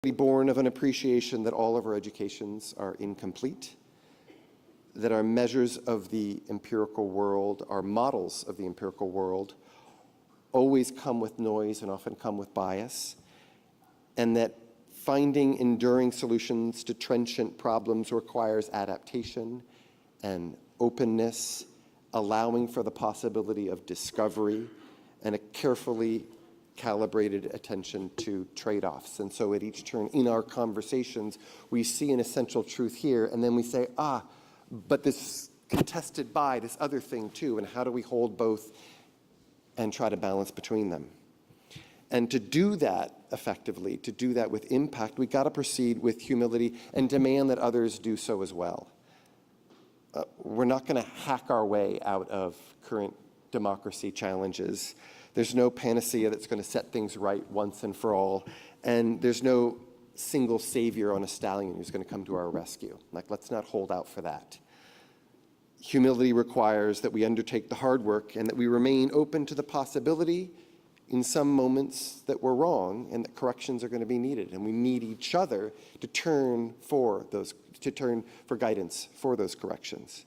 born of an appreciation that all of our educations are incomplete, that our measures of the empirical world, our models of the empirical world, always come with noise and often come with bias, and that finding enduring solutions to trenchant problems requires adaptation and openness, allowing for the possibility of discovery and a carefully calibrated attention to trade-offs. And so at each turn in our conversations, we see an essential truth here, and then we say, but this contested by this other thing too, and how do we hold both and try to balance between them? And to do that effectively, to do that with impact, we got to proceed with humility and demand that others do so as well. We're not going to hack our way out of current democracy challenges. There's no panacea that's going to set things right once and for all, and there's no single savior on a stallion who's going to come to our rescue. Let's not hold out for that. Humility requires that we undertake the hard work and that we remain open to the possibility in some moments that we're wrong and that corrections are going to be needed, and we need each other to turn for guidance for those corrections.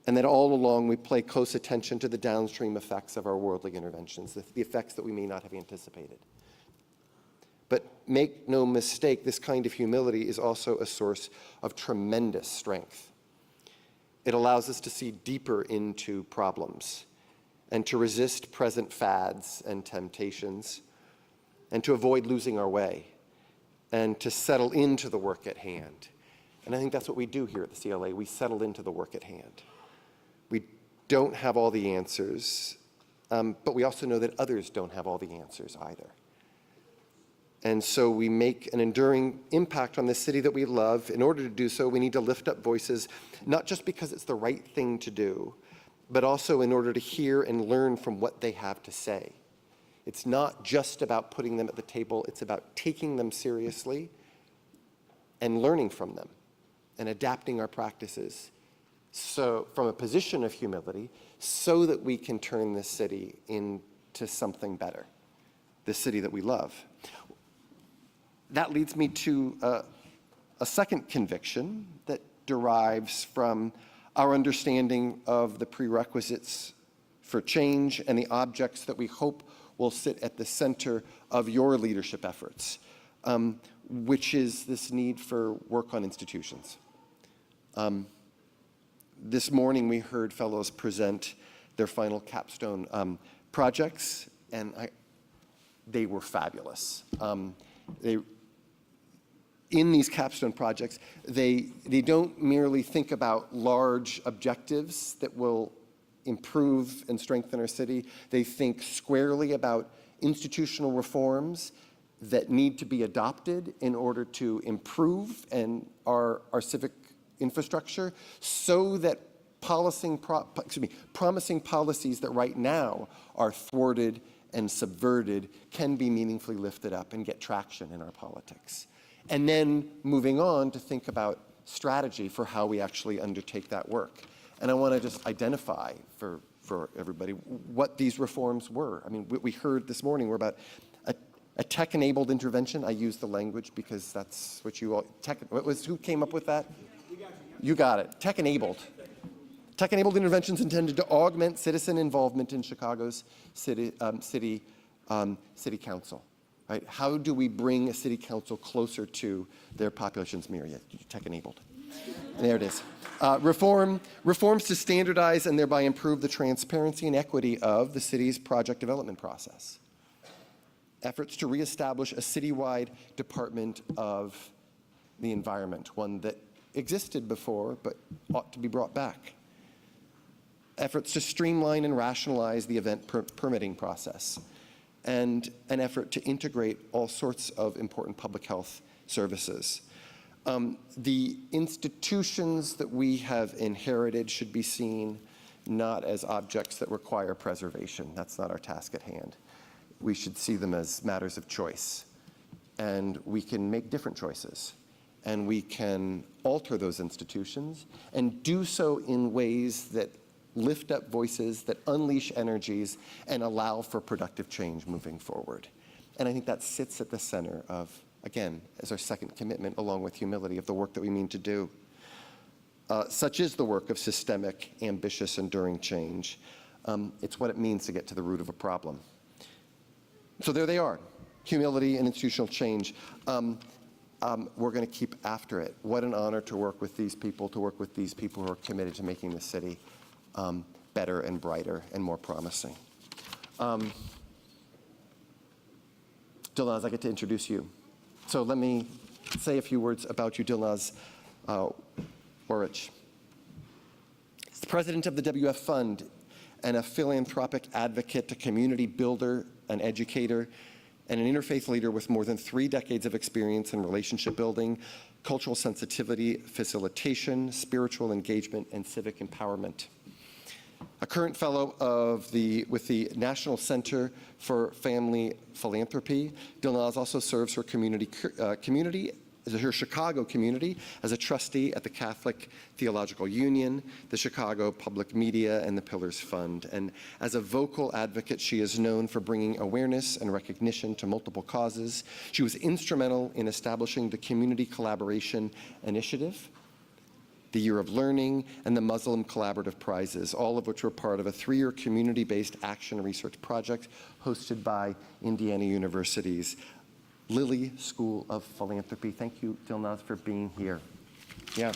And that all along we pay close attention to the downstream effects of our worldly interventions, the effects that we may not have anticipated. But make no mistake, this kind of humility is also a source of tremendous strength. It allows us to see deeper into problems and to resist present fads and temptations and to avoid losing our way and to settle into the work at hand. And I think that's what we do here at the CLA. We settle into the work at hand. We don't have all the answers, but we also know that others don't have all the answers either. And so we make an enduring impact on the city that we love. In order to do so, we need to lift up voices, not just because it's the right thing to do, but also in order to hear and learn from what they have to say. It's not just about putting them at the table, it's about taking them seriously and learning from them and adapting our practices so from a position of humility so that we can turn this city into something better, the city that we love. That leads me to a second conviction that derives from our understanding of the prerequisites for change and the objects that we hope will sit at the center of your leadership efforts, which is this need for work on institutions. This morning we heard fellows present their final capstone projects, and they were fabulous. In these capstone projects, they don't merely think about large objectives that will improve and strengthen our city. They think squarely about institutional reforms that need to be adopted in order to improve our civic infrastructure so that promising policies that right now are thwarted and subverted can be meaningfully lifted up and get traction in our politics. And then moving on to think about strategy for how we actually undertake that work. And I want to just identify for everybody what these reforms were. I mean, what we heard this morning were about a tech-enabled intervention. I use the language because that's what you all, who came up with that? You got it. Tech-enabled. Tech-enabled interventions intended to augment citizen involvement in Chicago's city council. Right? How do we bring a city council closer to their population's myriad? Tech-enabled. There it is. Reforms to standardize and thereby improve the transparency and equity of the city's project development process. Efforts to reestablish a citywide Department of the Environment, one that existed before but ought to be brought back. Efforts to streamline and rationalize the event permitting process, and an effort to integrate all sorts of important public health services. The institutions that we have inherited should be seen not as objects that require preservation. That's not our task at hand. We should see them as matters of choice. And we can make different choices. And we can alter those institutions and do so in ways that lift up voices, that unleash energies, and allow for productive change moving forward. And I think that sits at the center of again, as our second commitment, along with humility, of the work that we mean to do. Such is the work of systemic, ambitious, enduring change. It's what it means to get to the root of a problem. So there they are, humility and institutional change. We're going to keep after it. What an honor to work with these people who are committed to making the city better and brighter and more promising. Dilnaz, I get to introduce you. So let me say a few words about you, Dilnaz Orich. He's the president of the WF Fund and a philanthropic advocate, a community builder, an educator, and an interfaith leader with more than 3 decades of experience in relationship building, cultural sensitivity, facilitation, spiritual engagement, and civic empowerment. A current fellow with the National Center for Family Philanthropy, Dilnaz also serves her her Chicago community as a trustee at the Catholic Theological Union, the Chicago Public Media, and the Pillars Fund. And as a vocal advocate, she is known for bringing awareness and recognition to multiple causes. She was instrumental in establishing the Community Collaboration Initiative, the Year of Learning, and the Muslim Collaborative Prizes, all of which were part of a 3-year community-based action research project hosted by Indiana University's Lilly School of Philanthropy. Thank you, Dilnaz, for being here. Yeah.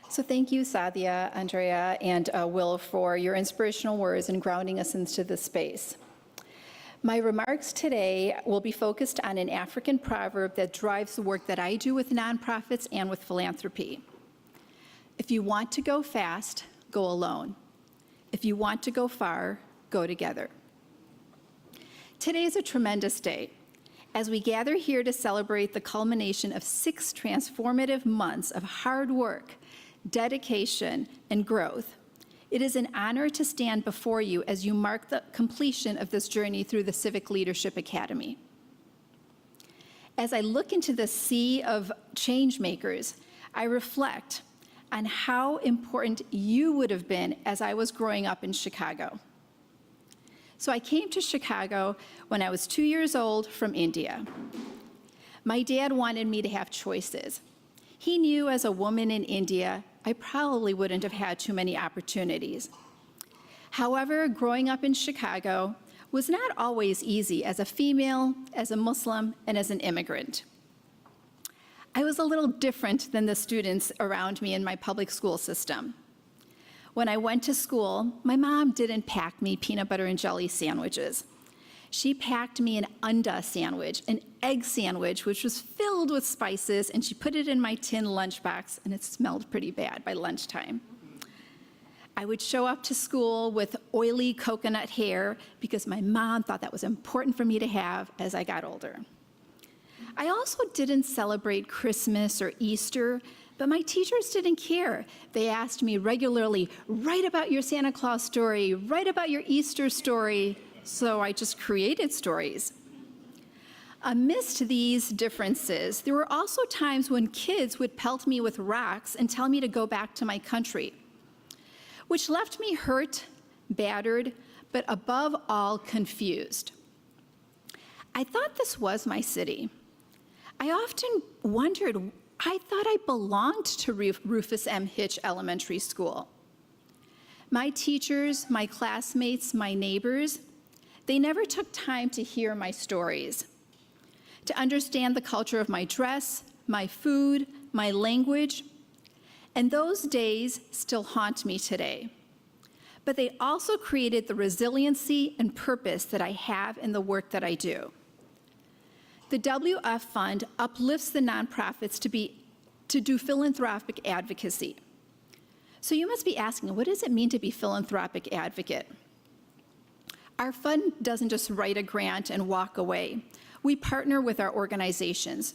So thank you, Sadia, Andrea, and Will, for your inspirational words and grounding us into this space. My remarks today will be focused on an African proverb that drives the work that I do with nonprofits and with philanthropy. If you want to go fast, go alone. If you want to go far, go together. Today is a tremendous day. As we gather here to celebrate the culmination of 6 transformative months of hard work, dedication, and growth, it is an honor to stand before you as you mark the completion of this journey through the Civic Leadership Academy. As I look into the sea of change makers, I reflect on how important you would have been as I was growing up in Chicago. So I came to Chicago when I was 2 years old from India. My dad wanted me to have choices. He knew as a woman in India, I probably wouldn't have had too many opportunities. However, growing up in Chicago was not always easy as a female, as a Muslim, and as an immigrant. I was a little different than the students around me in my public school system. When I went to school, my mom didn't pack me peanut butter and jelly sandwiches. She packed me an unda sandwich, an egg sandwich, which was filled with spices, and she put it in my tin lunchbox, and it smelled pretty bad by lunchtime. I would show up to school with oily coconut hair because my mom thought that was important for me to have as I got older. I also didn't celebrate Christmas or Easter, but my teachers didn't care. They asked me regularly, write about your Santa Claus story, write about your Easter story. So I just created stories. Amidst these differences, there were also times when kids would pelt me with rocks and tell me to go back to my country, which left me hurt, battered, but above all, confused. I thought this was my city. I often wondered, I thought I belonged to Rufus M. Hitch Elementary School. My teachers, my classmates, my neighbors, they never took time to hear my stories, to understand the culture of my dress, my food, my language, and those days still haunt me today. But they also created the resiliency and purpose that I have in the work that I do. The WF Fund uplifts the nonprofits to do philanthropic advocacy. So you must be asking, what does it mean to be philanthropic advocate? Our fund doesn't just write a grant and walk away. We partner with our organizations.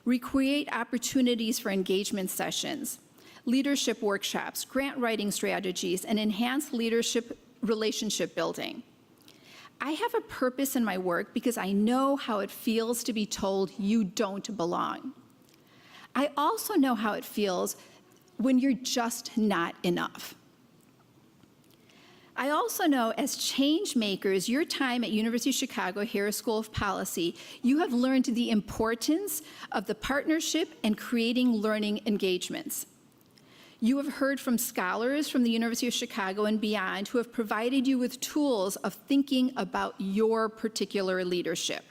We create opportunities for engagement sessions, leadership workshops, grant writing strategies, and enhanced leadership relationship building. I have a purpose in my work because I know how it feels to be told you don't belong. I also know how it feels when you're just not enough. I also know as change makers, your time at University of Chicago Harris School of Policy, you have learned the importance of the partnership and creating learning engagements. You have heard from scholars from the University of Chicago and beyond who have provided you with tools of thinking about your particular leadership.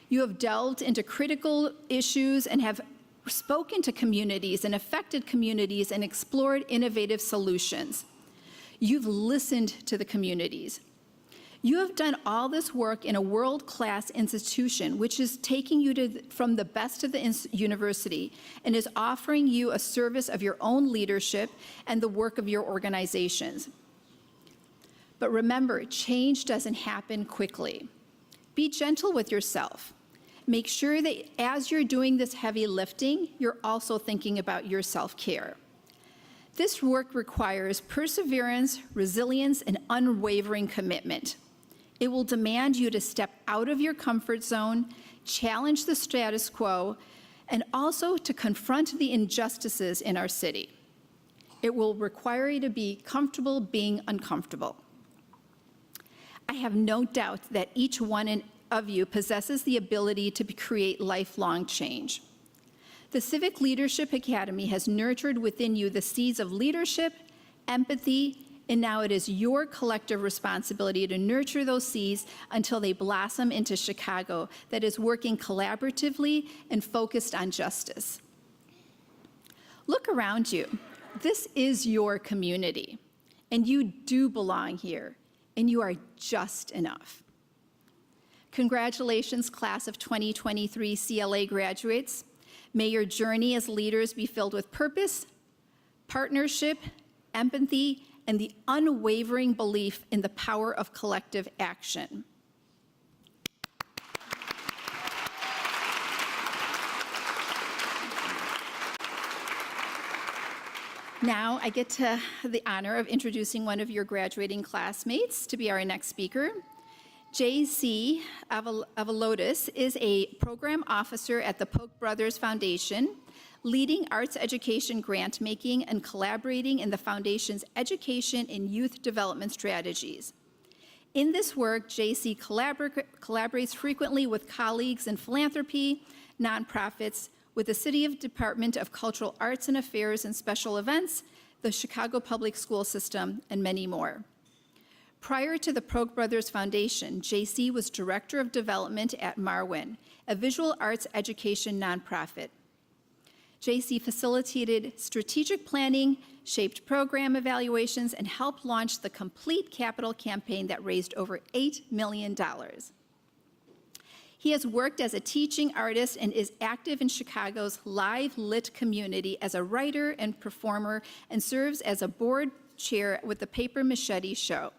You have delved into critical issues and have spoken to communities and affected communities and explored innovative solutions. You've listened to the communities. You have done all this work in a world-class institution, which is taking you from the best of the university and is offering you a service of your own leadership and the work of your organizations. But remember, change doesn't happen quickly. Be gentle with yourself. Make sure that as you're doing this heavy lifting, you're also thinking about your self-care. This work requires perseverance, resilience, and unwavering commitment. It will demand you to step out of your comfort zone, challenge the status quo, and also to confront the injustices in our city. It will require you to be comfortable being uncomfortable. I have no doubt that each one of you possesses the ability to create lifelong change. The Civic Leadership Academy has nurtured within you the seeds of leadership, empathy, and now it is your collective responsibility to nurture those seeds until they blossom into Chicago that is working collaboratively and focused on justice. Look around you. This is your community, and you do belong here, and you are just enough. Congratulations, class of 2023 CLA graduates. May your journey as leaders be filled with purpose, partnership, empathy, and the unwavering belief in the power of collective action. Now I get to the honor of introducing one of your graduating classmates to be our next speaker. J.C. Avalotis is a program officer at the Polk Brothers Foundation, leading arts education grant making and collaborating in the foundation's education and youth development strategies. In this work, J.C. collaborates frequently with colleagues in philanthropy, nonprofits, with the City Department of Cultural Arts and Affairs and Special Events, the Chicago Public School System, and many more. Prior to the Polk Brothers Foundation, J.C. was Director of Development at Marwin, a visual arts education nonprofit. J.C. facilitated strategic planning, shaped program evaluations, and helped launch the Complete Capital campaign that raised over $8 million. He has worked as a teaching artist and is active in Chicago's live lit community as a writer and performer and serves as a board chair with the Paper Machete Show.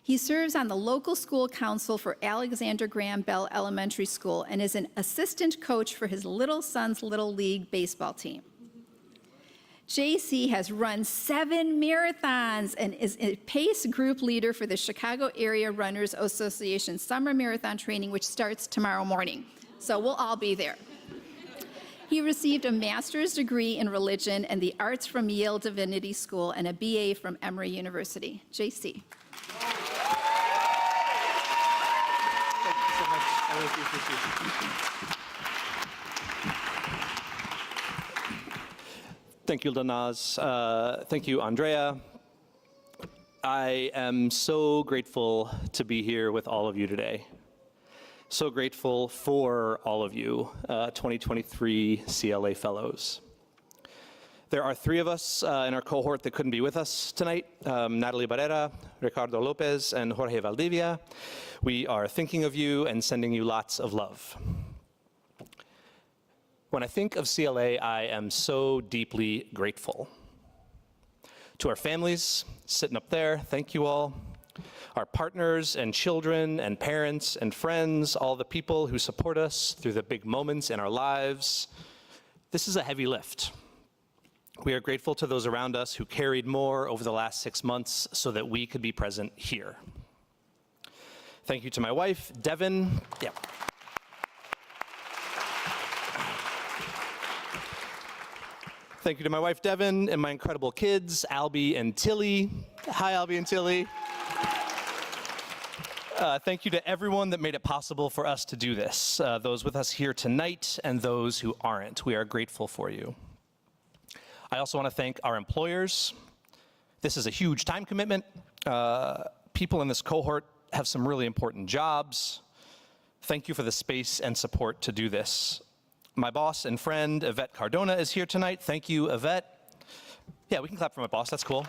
He serves on the local school council for Alexander Graham Bell Elementary School and is an assistant coach for his little son's Little League baseball team. JC has run 7 marathons and is a PACE group leader for the Chicago Area Runners Association Summer Marathon Training, which starts tomorrow morning. So we'll all be there. He received a master's degree in religion and the arts from Yale Divinity School and a BA from Emory University. JC. Thank you, Lanaz. Thank you, Andrea. I am so grateful to be here with all of you today. So grateful for all of you, 2023 CLA Fellows. There are 3 of us in our cohort that couldn't be with us tonight, Natalie Barrera, Ricardo Lopez, and Jorge Valdivia. We are thinking of you and sending you lots of love. When I think of CLA, I am so deeply grateful. To our families sitting up there, thank you all. Our partners and children and parents and friends, all the people who support us through the big moments in our lives. This is a heavy lift. We are grateful to those around us who carried more over the last 6 months so that we could be present here. Thank you to my wife, Devin. Thank you to my wife, Devin, and my incredible kids, Albie and Tilly. Hi, Albie and Tilly. Thank you to everyone that made it possible for us to do this, those with us here tonight and those who aren't. We are grateful for you. I also want to thank our employers. This is a huge time commitment. People in this cohort have some really important jobs. Thank you for the space and support to do this. My boss and friend, Yvette Cardona, is here tonight. Thank you, Yvette. Yeah, we can clap for my boss. That's cool.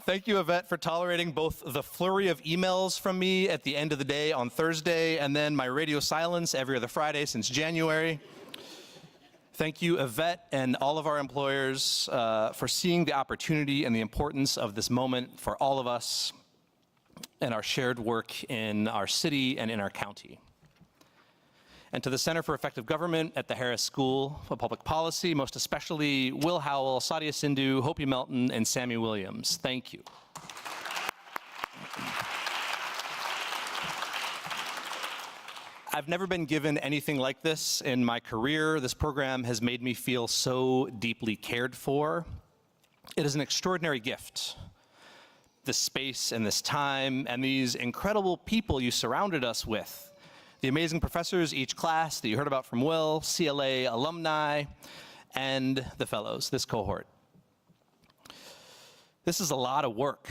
Thank you, Yvette, for tolerating both the flurry of emails from me at the end of the day on Thursday and then my radio silence every other Friday since January. Thank you, Yvette, and all of our employers for seeing the opportunity and the importance of this moment for all of us and our shared work in our city and in our county. And to the Center for Effective Government at the Harris School of Public Policy, most especially Will Howell, Sadia Sindhu, Hopi Melton, and Sammy Williams. Thank you. I've never been given anything like this in my career. This program has made me feel so deeply cared for. It is an extraordinary gift. This space and this time and these incredible people you surrounded us with. The amazing professors, each class that you heard about from Will, CLA alumni, and the fellows, this cohort. This is a lot of work,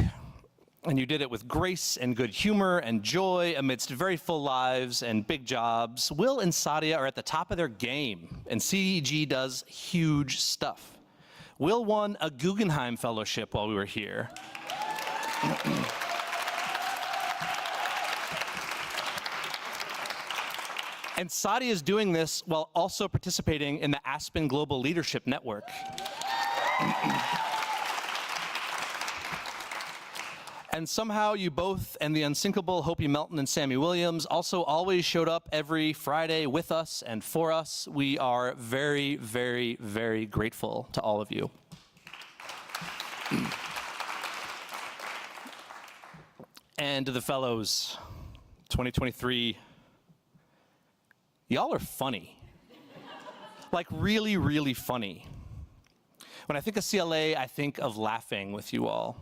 and you did it with grace and good humor and joy amidst very full lives and big jobs. Will and Sadia are at the top of their game, and CEG does huge stuff. Will won a Guggenheim Fellowship while we were here. And Sadia is doing this while also participating in the Aspen Global Leadership Network. And somehow you both and the unsinkable Hopi Melton and Sammy Williams also always showed up every Friday with us and for us. We are very, very, very grateful to all of you. And to the fellows, 2023, y'all are funny. Like really, really funny. When I think of CLA, I think of laughing with you all.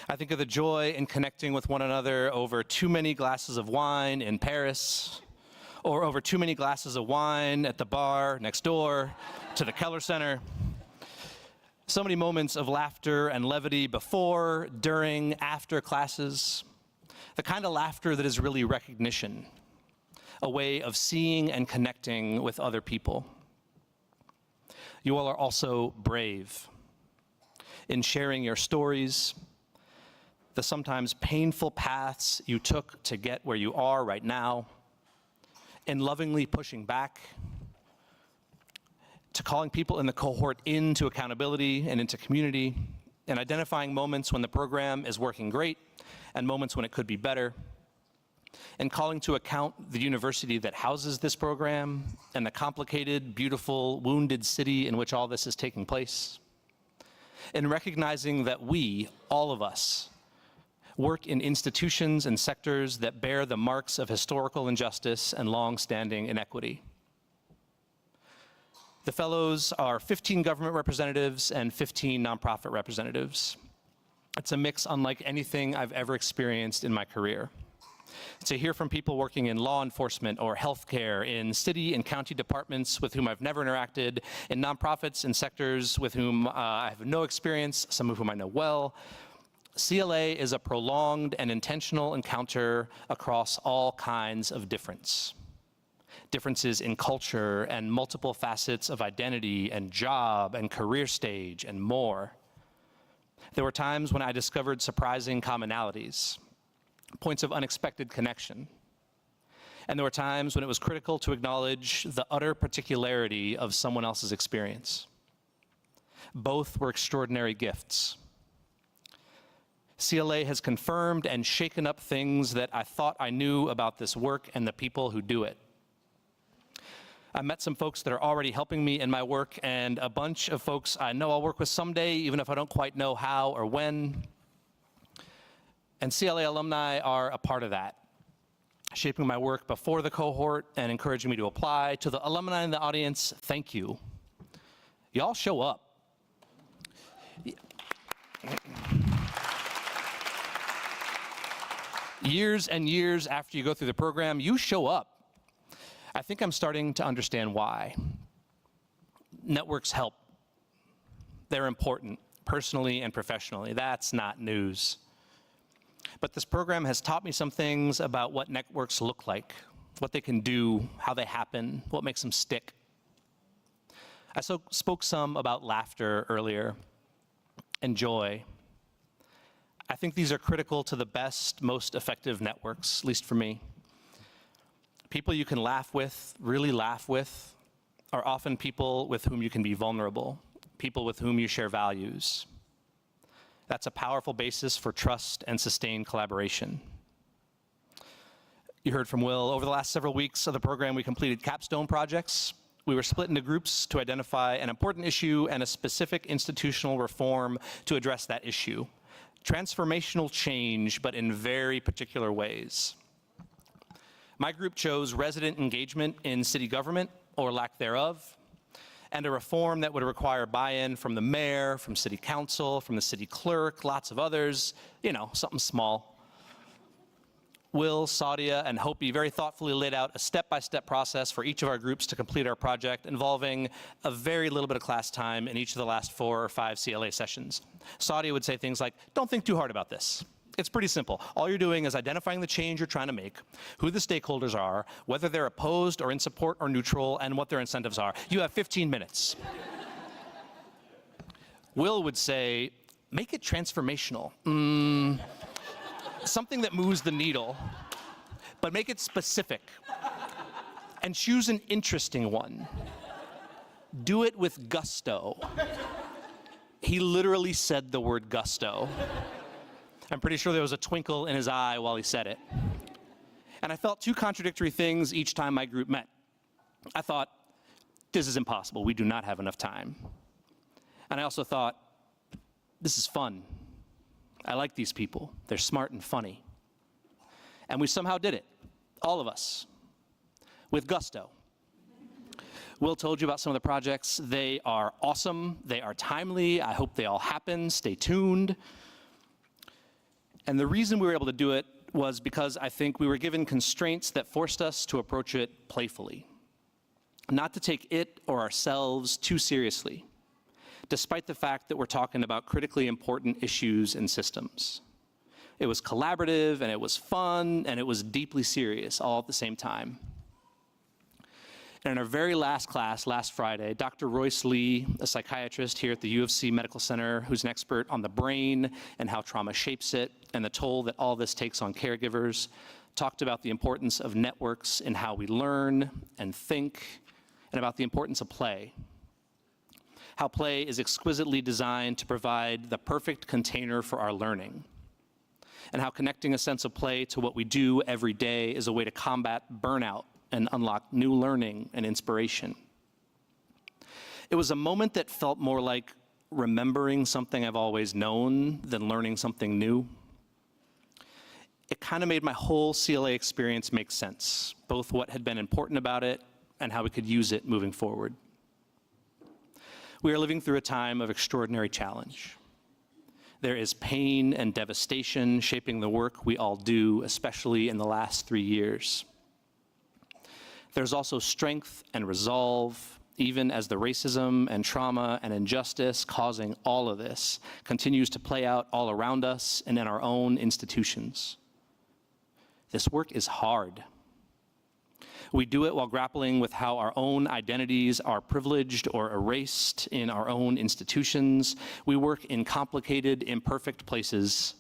I think of the joy in connecting with one another over too many glasses of wine in Paris, or over too many glasses of wine at the bar next door to the Keller Center. So many moments of laughter and levity before, during, after classes. The kind of laughter that is really recognition. A way of seeing and connecting with other people. You all are also brave in sharing your stories, the sometimes painful paths you took to get where you are right now, in lovingly pushing back, to calling people in the cohort into accountability and into community, and identifying moments when the program is working great and moments when it could be better, and calling to account the university that houses this program and the complicated, beautiful, wounded city in which all this is taking place. And recognizing that we, all of us, work in institutions and sectors that bear the marks of historical injustice and long-standing inequity. The fellows are 15 government representatives and 15 nonprofit representatives. It's a mix unlike anything I've ever experienced in my career. To hear from people working in law enforcement or healthcare, in city and county departments with whom I've never interacted, in nonprofits and sectors with whom I have no experience, some of whom I know well. CLA is a prolonged and intentional encounter across all kinds of difference. Differences in culture and multiple facets of identity and job and career stage and more. There were times when I discovered surprising commonalities, points of unexpected connection. And there were times when it was critical to acknowledge the utter particularity of someone else's experience. Both were extraordinary gifts. CLA has confirmed and shaken up things that I thought I knew about this work and the people who do it. I met some folks that are already helping me in my work, and a bunch of folks I know I'll work with someday, even if I don't quite know how or when. And CLA alumni are a part of that. shaping my work before the cohort and encouraging me to apply. To the alumni in the audience, thank you. Y'all show up. Years and years after you go through the program, you show up. I think I'm starting to understand why. Networks help. They're important, personally and professionally. That's not news. But this program has taught me some things about what networks look like, what they can do, how they happen, what makes them stick. I spoke some about laughter earlier and joy. I think these are critical to the best, most effective networks, at least for me. People you can laugh with, really laugh with, are often people with whom you can be vulnerable, people with whom you share values. That's a powerful basis for trust and sustained collaboration. You heard from Will. Over the last several weeks of the program, we completed capstone projects. We were split into groups to identify an important issue and a specific institutional reform to address that issue. Transformational change, but in very particular ways. My group chose resident engagement in city government, or lack thereof, and a reform that would require buy-in from the mayor, from city council, from the city clerk, lots of others, something small. Will, Sadia, and Hopi very thoughtfully laid out a step-by-step process for each of our groups to complete our project, involving a very little bit of class time in each of the last 4 or 5 CLA sessions. Sadia would say things like, don't think too hard about this. It's pretty simple. All you're doing is identifying the change you're trying to make, who the stakeholders are, whether they're opposed or in support or neutral, and what their incentives are. You have 15 minutes. Will would say, make it transformational. Something that moves the needle, but make it specific. And choose an interesting one. Do it with gusto. He literally said the word gusto. I'm pretty sure there was a twinkle in his eye while he said it. And I felt 2 contradictory things each time my group met. I thought, this is impossible. We do not have enough time. And I also thought, this is fun. I like these people. They're smart and funny. And we somehow did it, all of us, with gusto. Will told you about some of the projects. They are awesome. They are timely. I hope they all happen. Stay tuned. And the reason we were able to do it was because I think we were given constraints that forced us to approach it playfully, not to take it or ourselves too seriously, despite the fact that we're talking about critically important issues and systems. It was collaborative, and it was fun, and it was deeply serious all at the same time. And in our very last class, last Friday, Dr. Royce Lee, a psychiatrist here at the U of C Medical Center, who's an expert on the brain and how trauma shapes it, and the toll that all this takes on caregivers, talked about the importance of networks in how we learn and think, and about the importance of play. How play is exquisitely designed to provide the perfect container for our learning, and how connecting a sense of play to what we do every day is a way to combat burnout and unlock new learning and inspiration. It was a moment that felt more like remembering something I've always known than learning something new. It kind of made my whole CLA experience make sense, both what had been important about it and how we could use it moving forward. We are living through a time of extraordinary challenge. There is pain and devastation shaping the work we all do, especially in the last 3 years. There's also strength and resolve, even as the racism and trauma and injustice causing all of this continues to play out all around us and in our own institutions. This work is hard. We do it while grappling with how our own identities are privileged or erased in our own institutions. We work in complicated, imperfect places,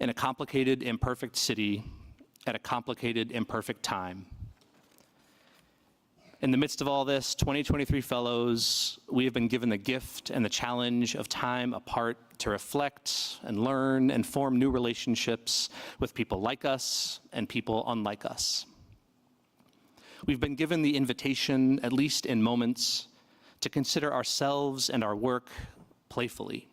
in a complicated, imperfect city, at a complicated, imperfect time. In the midst of all this, 2023 fellows, we have been given the gift and the challenge of time apart to reflect and learn and form new relationships with people like us and people unlike us. We've been given the invitation, at least in moments, to consider ourselves and our work playfully,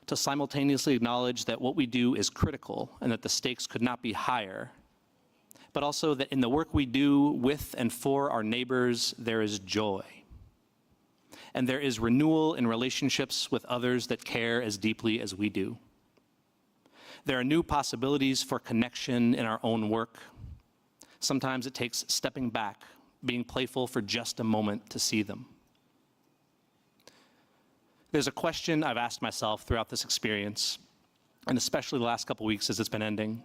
to simultaneously acknowledge that what we do is critical and that the stakes could not be higher, but also that in the work we do with and for our neighbors, there is joy. And there is renewal in relationships with others that care as deeply as we do. There are new possibilities for connection in our own work. Sometimes it takes stepping back, being playful for just a moment to see them. There's a question I've asked myself throughout this experience, and especially the last couple weeks as it's been ending.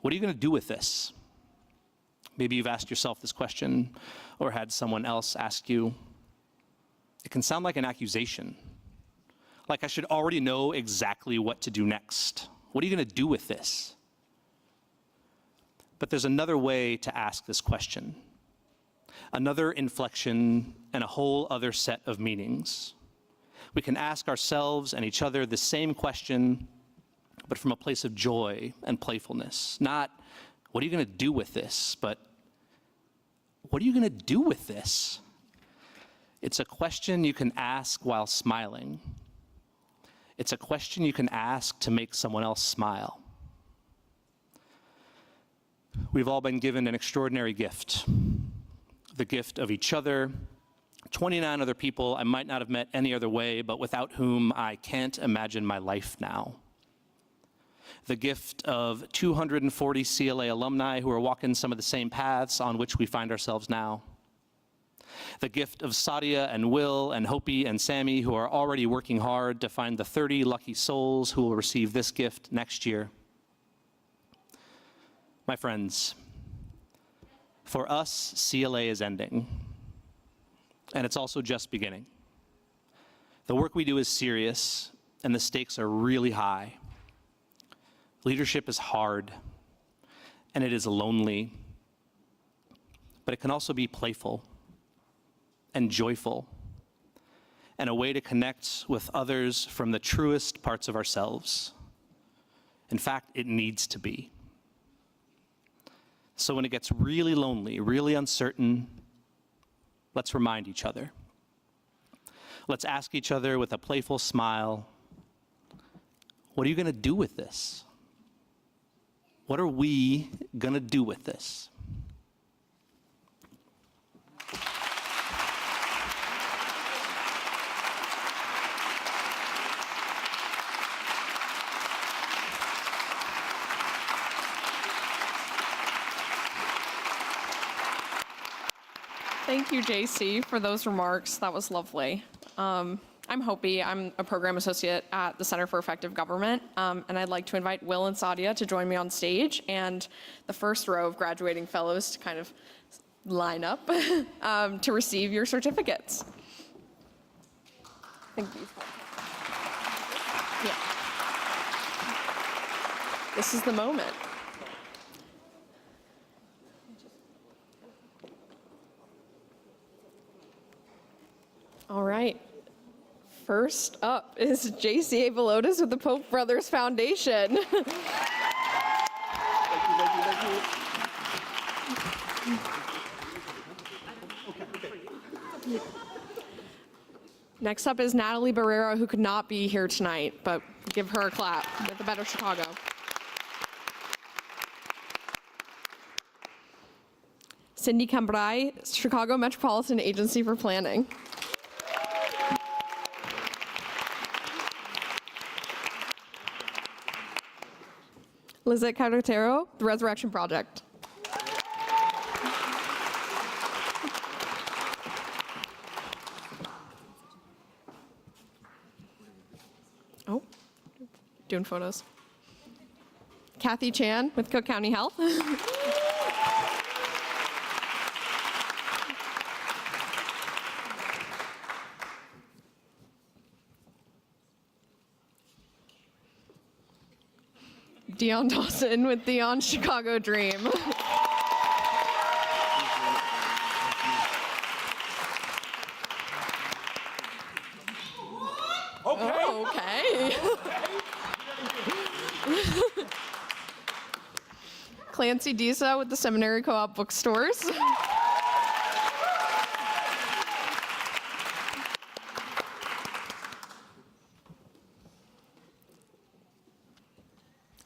What are you going to do with this? Maybe you've asked yourself this question or had someone else ask you. It can sound like an accusation, like I should already know exactly what to do next. What are you going to do with this? But there's another way to ask this question, another inflection and a whole other set of meanings. We can ask ourselves and each other the same question, but from a place of joy and playfulness. Not, what are you going to do with this? But, what are you going to do with this? It's a question you can ask while smiling. It's a question you can ask to make someone else smile. We've all been given an extraordinary gift, the gift of each other, 29 other people I might not have met any other way, but without whom I can't imagine my life now. The gift of 240 CLA alumni who are walking some of the same paths on which we find ourselves now. The gift of Sadia and Will and Hopi and Sammy who are already working hard to find the 30 lucky souls who will receive this gift next year. My friends, for us, CLA is ending, and it's also just beginning. The work we do is serious, and the stakes are really high. Leadership is hard, and it is lonely, but it can also be playful and joyful, and a way to connect with others from the truest parts of ourselves. In fact, it needs to be. So when it gets really lonely, really uncertain, let's remind each other. Let's ask each other with a playful smile, what are you going to do with this? What are we going to do with this? Thank you, JC, for those remarks. That was lovely. I'm Hopi. I'm a program associate at the Center for Effective Government, and I'd like to invite Will and Sadia to join me on stage, and the first row of graduating fellows to kind of line up to receive your certificates. I think these ones. Yeah. This is the moment. All right. First up is JCA Velotas with the Pope Brothers Foundation. Thank you. Next up is Natalie Barrera, who could not be here tonight, but give her a clap with the Better Chicago. Cindy Cambrai, Chicago Metropolitan Agency for Planning. Lizette Carretero, The Resurrection Project. Oh, doing photos. Kathy Chan with Cook County Health. Dion Dawson with Dion Chicago Dream. Okay. Clancy Disa with the Seminary Co-op Bookstores.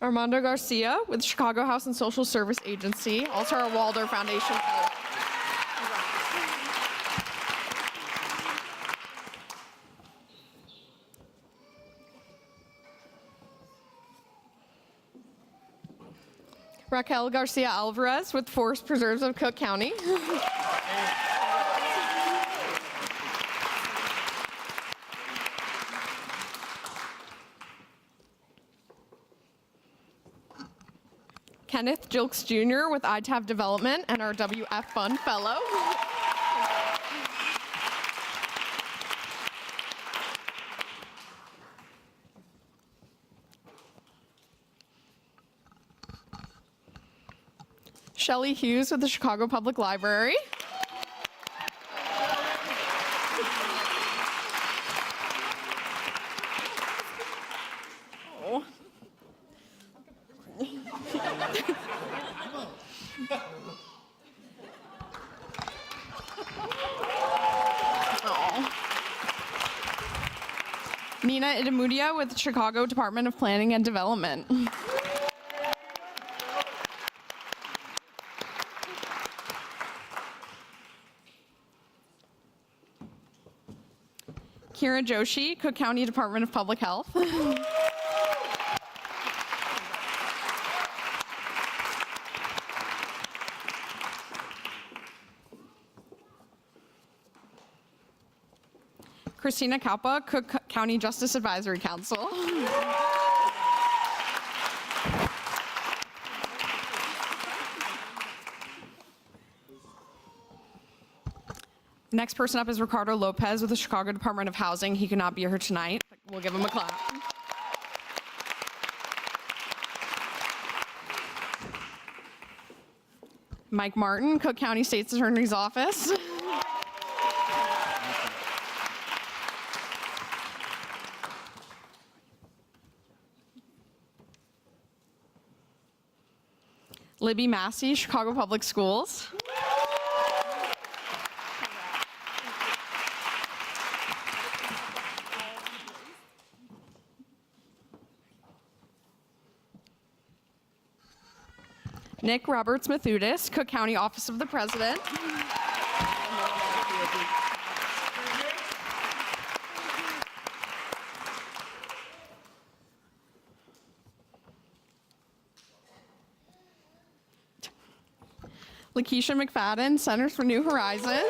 Armando Garcia with Chicago House and Social Service Agency, also our Waldorf Foundation Fellow. Raquel Garcia Alvarez with Forest Preserves of Cook County. Kenneth Jilks Jr. with ITAV Development and our WF Fund Fellow. Shelley Hughes with the Chicago Public Library. Oh. Oh. Nina Idamudia with the Chicago Department of Planning and Development. Kira Joshi, Cook County Department of Public Health. Christina Kappa, Cook County Justice Advisory Council. Next person up is Ricardo Lopez with the Chicago Department of Housing. He could not be here tonight. We'll give him a clap. Mike Martin, Cook County State's Attorney's Office. Libby Massey, Chicago Public Schools. Nick Roberts Mathutis, Cook County Office of the President. Lakeisha McFadden, Centers for New Horizons.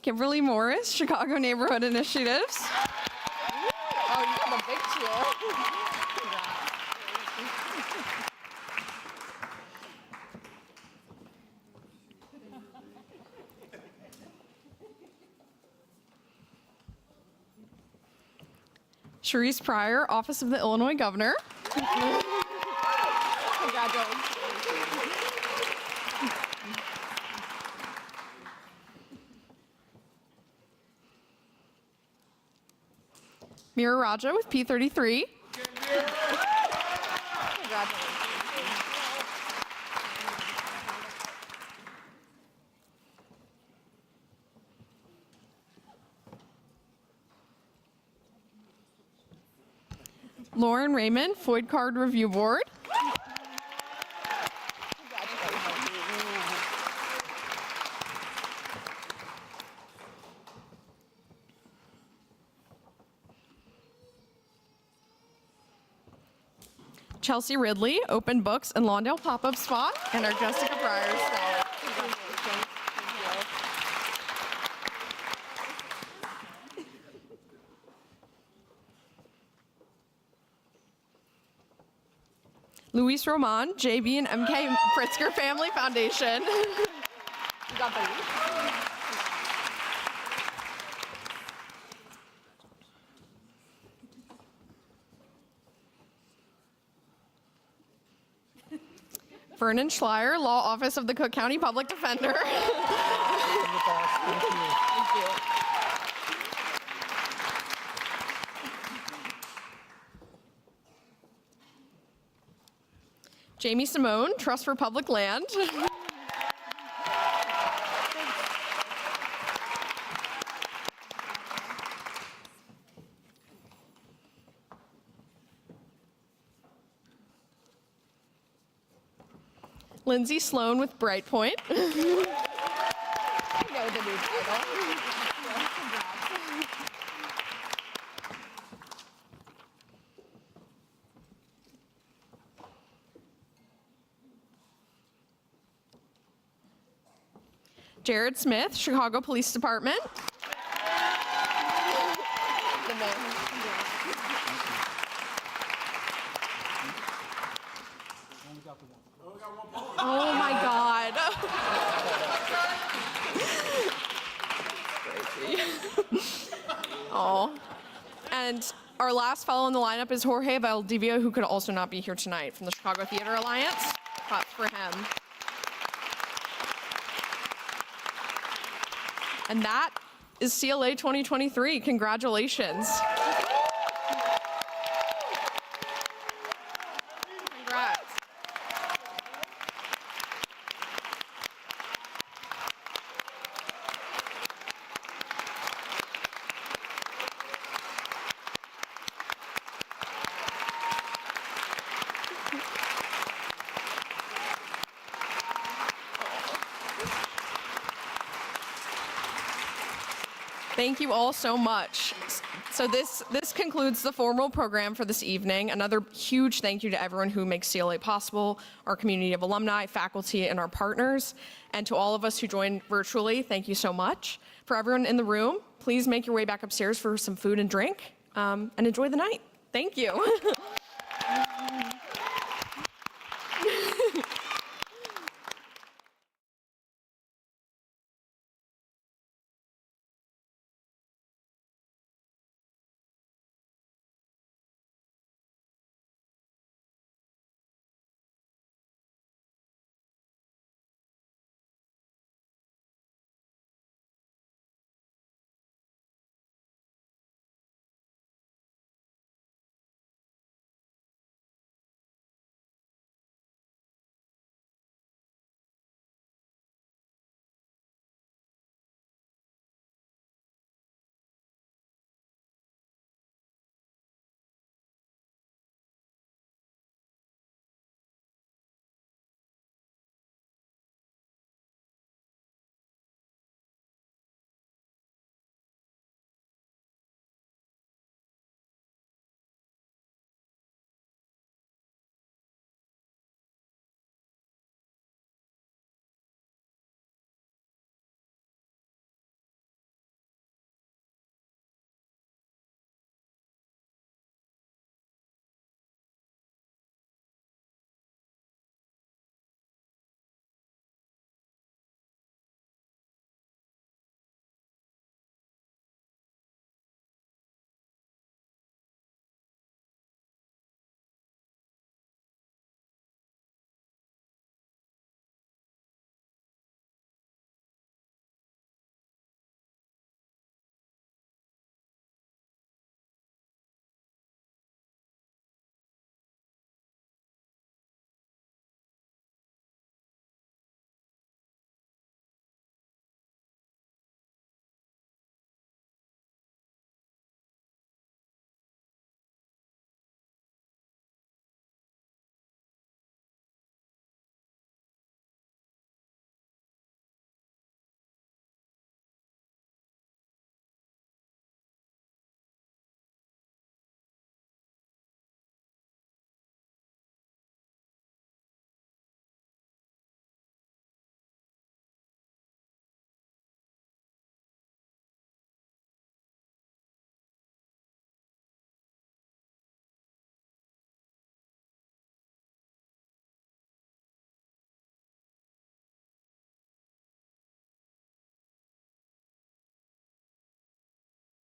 Kimberly Morris, Chicago Neighborhood Initiatives. Oh, you have a big cheer. Sharice Pryor, Office of the Illinois Governor. Congratulations. Mira Raja with P33. Congratulations. Lauren Raymond, Floyd Card Review Board. Chelsea Ridley, Open Books and Lawndale Pop-Up Spot, and our Jessica Pryor Scholar. Congratulations. Luis Roman, JB and MK Pritzker Family Foundation. You got the Vernon Schleier, Law Office of the Cook County Public Defender. Thank you. Jamie Simone, Trust for Public Land. Lindsay Sloan with Brightpoint. Jared Smith, Chicago Police Department. Oh my God. Oh. And our last fellow in the lineup is Jorge Valdivia, who could also not be here tonight, from the Chicago Theater Alliance. Claps for him. And that is CLA 2023. Congratulations. Congrats. Thank you all so much. So this concludes the formal program for this evening. Another huge thank you to everyone who makes CLA possible, our community of alumni, faculty, and our partners. And to all of us who joined virtually, thank you so much. For everyone in the room, please make your way back upstairs for some food and drink, and enjoy the night. Thank you.